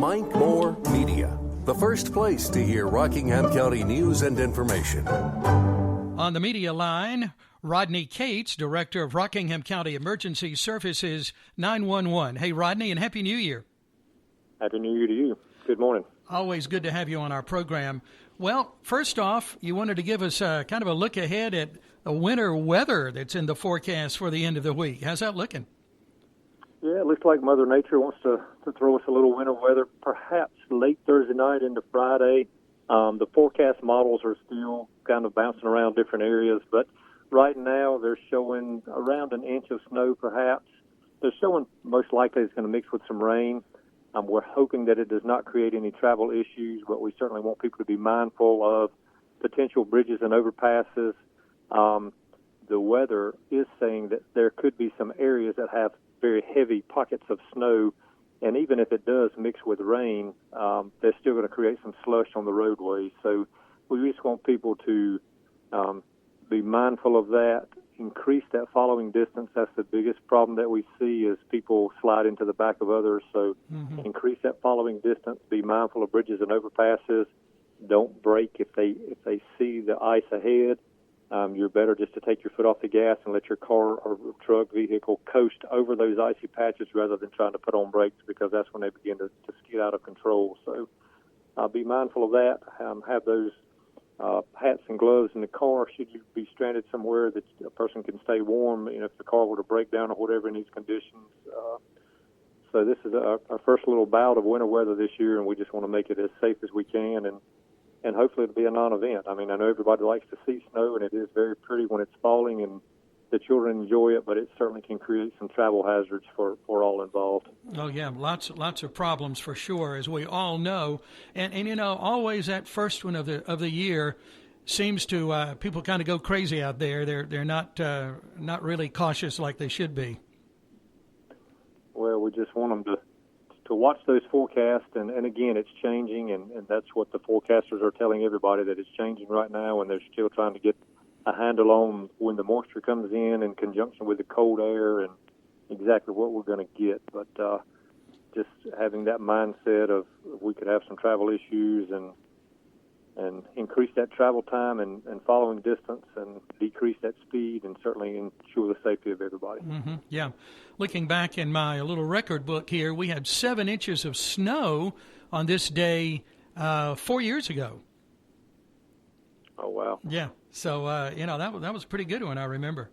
Mike Moore Media, the first place to hear Rockingham County news and information. On the media line, Rodney Cates, Director of Rockingham County Emergency Services 911. Hey, Rodney, and Happy New Year. Happy New Year to you. Good morning. Always good to have you on our program. Well, first off, you wanted to give us kind of a look ahead at the winter weather that's in the forecast for the end of the week. How's that looking? Yeah, it looks like Mother Nature wants to throw us a little winter weather, perhaps late Thursday night into Friday. The forecast models are still kind of bouncing around different areas, but right now they're showing around an inch of snow perhaps. They're showing most likely it's going to mix with some rain. We're hoping that it does not create any travel issues, but we certainly want people to be mindful of potential bridges and overpasses. The weather is saying that there could be some areas that have very heavy pockets of snow, and even if it does mix with rain, they're still going to create some slush on the roadways. So we just want people to be mindful of that, increase that following distance. That's the biggest problem that we see is people slide into the back of others. So increase that following distance, be mindful of bridges and overpasses. Don't brake if they see the ice ahead. You're better just to take your foot off the gas and let your car or truck vehicle coast over those icy patches rather than trying to put on brakes, because that's when they begin to skid out of control. So be mindful of that. Have those hats and gloves in the car should you be stranded somewhere that a person can stay warm, if the car were to break down or whatever in these conditions. So this is our first little bout of winter weather this year, and we just want to make it as safe as we can, and hopefully it'll be a non-event. I mean, I know everybody likes to see snow, and it is very pretty when it's falling, and the children enjoy it, but it certainly can create some travel hazards for all involved. Oh, yeah, lots of problems for sure, as we all know. And always that first one of the year seems to people kind of go crazy out there. They're not really cautious like they should be. Well, we just want them to watch those forecasts, and again, it's changing, and that's what the forecasters are telling everybody, that it's changing right now, and they're still trying to get a handle on when the moisture comes in conjunction with the cold air and exactly what we're going to get. But just having that mindset of we could have some travel issues and increase that travel time and following distance and decrease that speed and certainly ensure the safety of everybody. Yeah. Looking back in my little record book here, we had 7 inches of snow on this day 4 years ago. Oh, wow. Yeah. So, that was a pretty good one, I remember.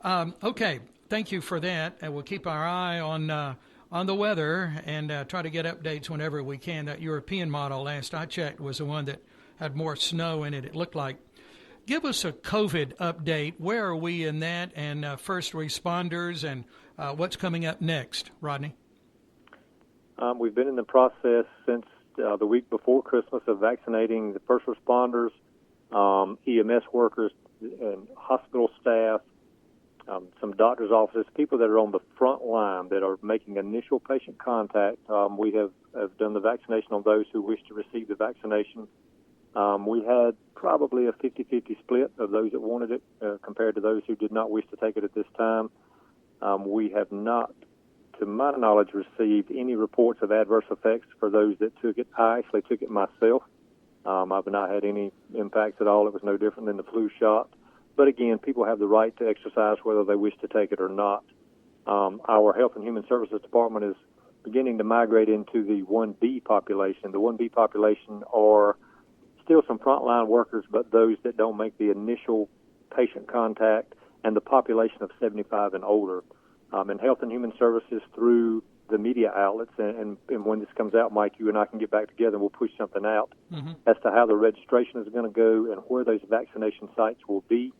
Okay. Thank you for that. And we'll keep our eye on the weather and try to get updates whenever we can. That European model, last I checked, was the one that had more snow in it, it looked like. Give us a COVID update. Where are we in that, and first responders, and what's coming up next, Rodney? We've been in the process since the week before Christmas of vaccinating the first responders, EMS workers, and hospital staff, some doctors' offices, people that are on the front line that are making initial patient contact. We have done the vaccination on those who wish to receive the vaccination. We had probably a 50-50 split of those that wanted it compared to those who did not wish to take it at this time. We have not, to my knowledge, received any reports of adverse effects for those that took it. I actually took it myself. I've not had any impacts at all. It was no different than the flu shot. But again, people have the right to exercise whether they wish to take it or not. Our Health and Human Services Department is beginning to migrate into the 1B population. The 1B population are still some frontline workers, but those that don't make the initial patient contact, and the population of 75 and older. And Health and Human Services, through the media outlets, and when this comes out, Mike, you and I can get back together and we'll push something out as to how the registration is going to go and where those vaccination sites will be,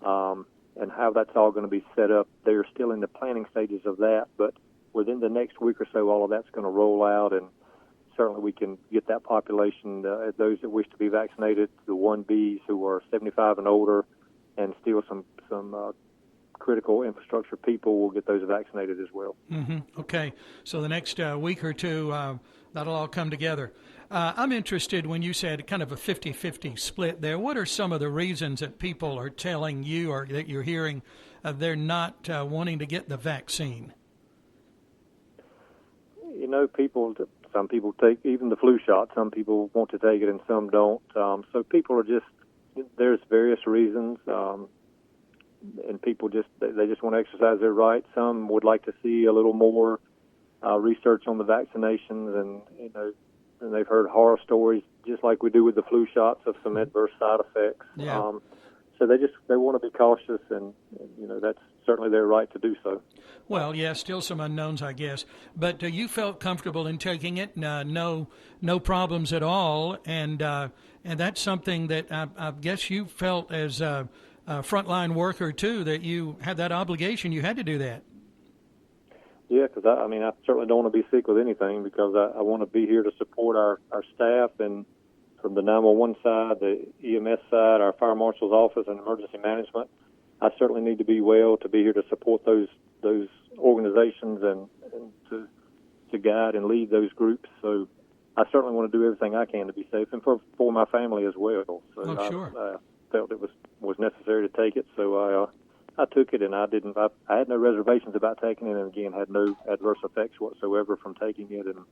and how that's all going to be set up. They're still in the planning stages of that, but within the next week or so, all of that's going to roll out, and certainly we can get that population, those that wish to be vaccinated, the 1Bs who are 75 and older, and still some critical infrastructure people will get those vaccinated as well. Okay. So the next week or two, that'll all come together. I'm interested when you said kind of a 50-50 split there. What are some of the reasons that people are telling you or that you're hearing they're not wanting to get the vaccine? People, Some people take even the flu shot. Some people want to take it and some don't. So people are just, there's various reasons, and people they just want to exercise their rights. Some would like to see a little more research on the vaccinations, and and they've heard horror stories, just like we do with the flu shots, of some adverse side effects. Yeah. So they want to be cautious, and that's certainly their right to do so. Well, yeah, still some unknowns, I guess. But you felt comfortable in taking it, no problems at all, and that's something that I guess you felt as a frontline worker too, that you had that obligation, you had to do that. Yeah, because I certainly don't want to be sick with anything, because I want to be here to support our staff, and from the 911 side, the EMS side, our fire marshal's office, and emergency management. I certainly need to be well to be here to support those organizations and to guide and lead those groups. So I certainly want to do everything I can to be safe, and for my family as well. So Sure. I felt it was necessary to take it. So I took it, and I had no reservations about taking it, and again had no adverse effects whatsoever from taking it. And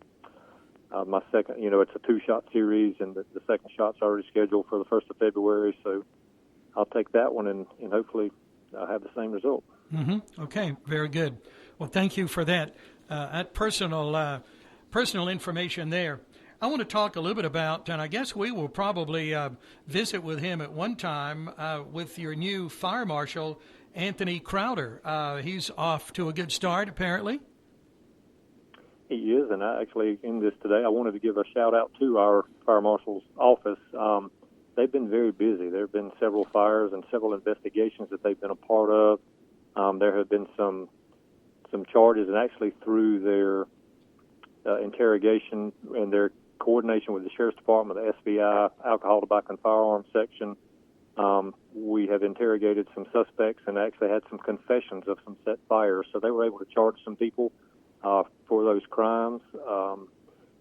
my second, it's a 2-shot series, and the second shot's already scheduled for the 1st of February. So I'll take that one, and hopefully I'll have the same result. Mm-hmm. Okay, very good. Well, thank you for that personal information there. I want to talk a little bit about, and I guess we will probably visit with him at one time, with your new fire marshal, Anthony Crowder. He's off to a good start, apparently. He is, and I actually, in this today, I wanted to give a shout-out to our fire marshal's office. They've been very busy. There have been several fires and several investigations that they've been a part of. There have been some charges, and actually through their interrogation and their coordination with the Sheriff's Department, the SBI, Alcohol, Tobacco, and Firearms section, we have interrogated some suspects and actually had some confessions of some set fires. So they were able to charge some people for those crimes.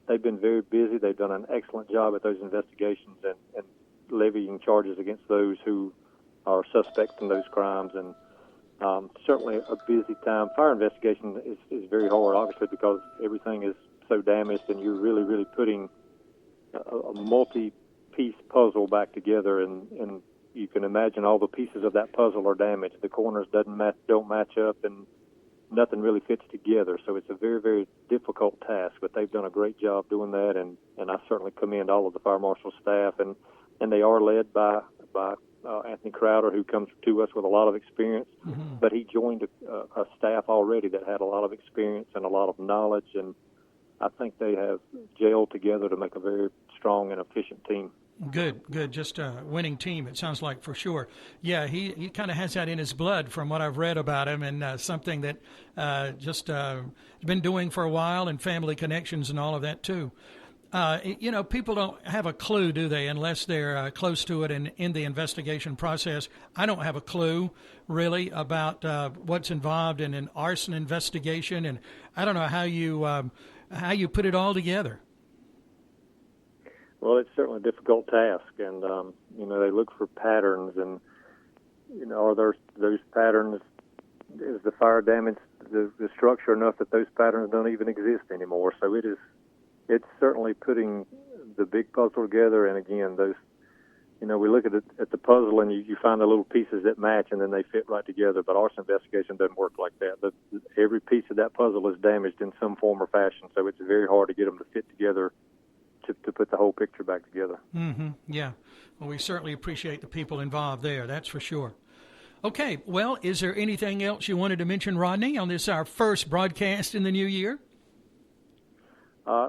They've been very busy. They've done an excellent job at those investigations and levying charges against those who are suspects in those crimes. And certainly a busy time. Fire investigation is very hard, obviously, because everything is so damaged, and you're really, really putting a multi-piece puzzle back together, and you can imagine all the pieces of that puzzle are damaged. The corners don't match up, and nothing really fits together. So it's a very, very difficult task, but they've done a great job doing that, and I certainly commend all of the fire marshal staff, and they are led by Anthony Crowder, who comes to us with a lot of experience, Mm-hmm. but he joined a staff already that had a lot of experience and a lot of knowledge, and I think they have gelled together to make a very strong and efficient team. Good. Just a winning team, it sounds like, for sure. Yeah, he kind of has that in his blood from what I've read about him, and something that just been doing for a while, and family connections and all of that, too. People don't have a clue, do they, unless they're close to it and in the investigation process. I don't have a clue, really, about what's involved in an arson investigation, and I don't know how you put it all together. Well, it's certainly a difficult task, and they look for patterns, and are those patterns? Is the fire damage the structure enough that those patterns don't even exist anymore? So it's certainly putting the big puzzle together, and again, those, we look at the puzzle, and you find the little pieces that match, and then they fit right together. But arson investigation doesn't work like that. Every piece of that puzzle is damaged in some form or fashion, so it's very hard to get them to fit together to put the whole picture back together. Mm-hmm. Yeah. Well, we certainly appreciate the people involved there, that's for sure. Okay, well, is there anything else you wanted to mention, Rodney, on this, our first broadcast in the new year?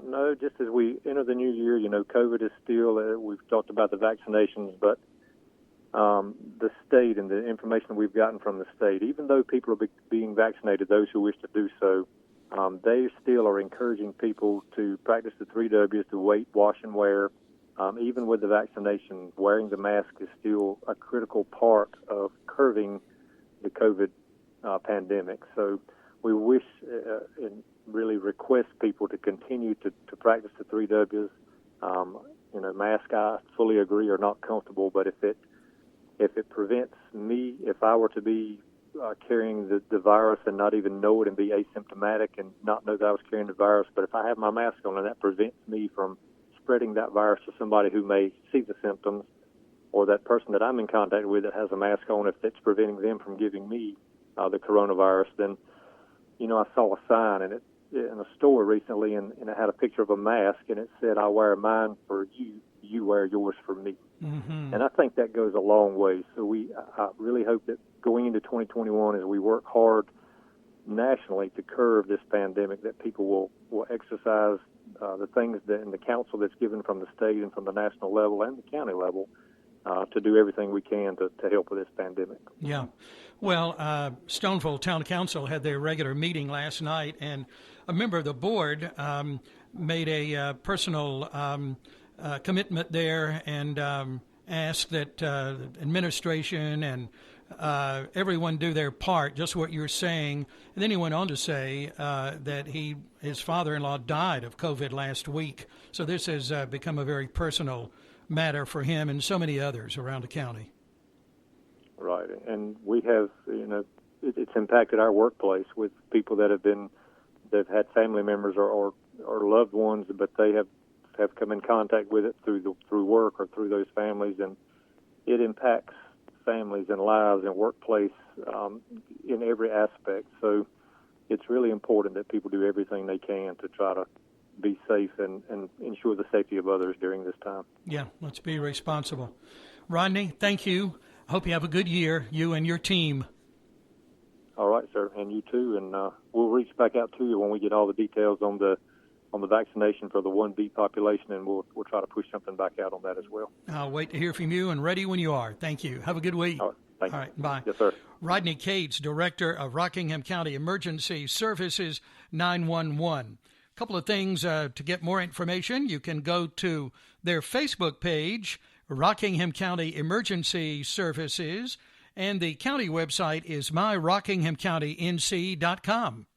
No, just as we enter the new year, COVID is still, we've talked about the vaccinations, but the state and the information we've gotten from the state, even though people are being vaccinated, those who wish to do so, they still are encouraging people to practice the 3 W's, to wait, wash, and wear. Even with the vaccination, wearing the mask is still a critical part of curbing the COVID pandemic. So we wish and really request people to continue to practice the 3 W's. Mask, I fully agree, are not comfortable, but if it prevents me, if I were to be carrying the virus and not even know it and be asymptomatic and not know that I was carrying the virus. But if I have my mask on, and that prevents me from spreading that virus to somebody who may see the symptoms, or that person that I'm in contact with that has a mask on, if it's preventing them from giving me the coronavirus, then, I saw a sign in a store recently, and it had a picture of a mask, and it said, "I wear mine for you, you wear yours for me." Mm-hmm. And I think that goes a long way. So I really hope that going into 2021, as we work hard nationally to curb this pandemic, that people will exercise the things in the counsel that's given from the state and from the national level and the county level to do everything we can to help with this pandemic. Yeah. Well, Stoneville Town Council had their regular meeting last night, and a member of the board made a personal commitment there and asked that administration and everyone do their part, just what you're saying. And then he went on to say that his father-in-law died of COVID last week. So this has become a very personal matter for him and so many others around the county. Right, and we have, it's impacted our workplace with people that they've had family members or loved ones, but they have come in contact with it through work or through those families, and it impacts families and lives and workplace in every aspect. So it's really important that people do everything they can to try to be safe and ensure the safety of others during this time. Yeah, let's be responsible. Rodney, thank you. Hope you have a good year, you and your team. All right, sir, and you too. And we'll reach back out to you when we get all the details on the vaccination for the 1B population, and we'll try to push something back out on that as well. I'll wait to hear from you and ready when you are. Thank you. Have a good week. All right, thank you. All right, bye. Yes, sir. Rodney Cates, Director of Rockingham County Emergency Services 911. A couple of things to get more information. You can go to their Facebook page, Rockingham County Emergency Services, and the county website is myrockinghamcountync.com.